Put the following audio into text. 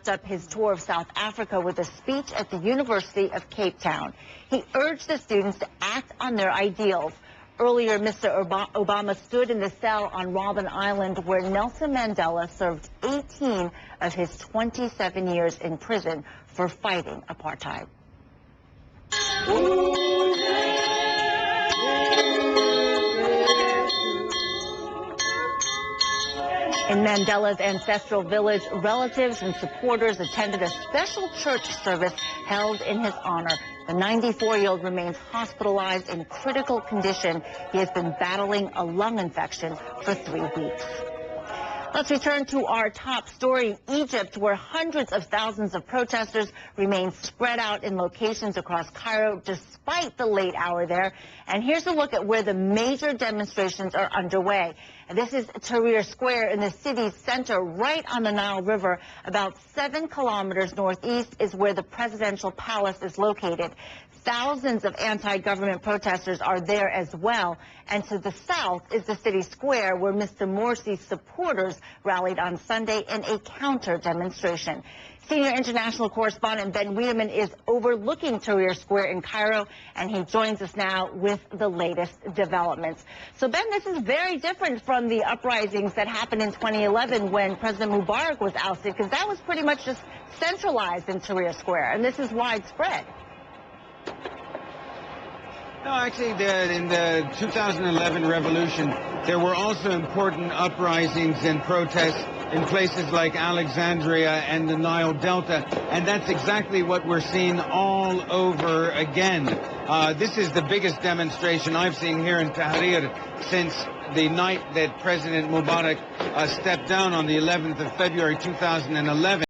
up his tour of South Africa with a speech at the University of Cape Town. He urged the students to act on their ideals. Earlier, Mr. Obama stood in the cell on Robben Island where Nelson Mandela served 18 of his 27 years in prison for fighting apartheid. In Mandela's ancestral village, relatives and supporters attended a special church service held in his honor. The 94-year-old remains hospitalized in critical condition. He has been battling a lung infection for 3 weeks. Let's return to our top story, Egypt, where hundreds of thousands of protesters remain spread out in locations across Cairo despite the late hour there. And here's a look at where the major demonstrations are underway. And this is Tahrir Square in the city's center, right on the Nile River. About 7 kilometers northeast is where the presidential palace is located. Thousands of anti-government protesters are there as well. And to the south is the city square where Mr. Morsi's supporters rallied on Sunday in a counter-demonstration. Senior international correspondent Ben Wiedemann is overlooking Tahrir Square in Cairo, and he joins us now with the latest developments. So, Ben, this is very different from the uprisings that happened in 2011 when President Mubarak was ousted, because that was pretty much just centralized in Tahrir Square, and this is widespread. No, actually, in the 2011 revolution, there were also important uprisings and protests in places like Alexandria and the Nile Delta, and that's exactly what we're seeing all over again. This is the biggest demonstration I've seen here in Tahrir since the night that President Mubarak stepped down on the 11th of February 2011.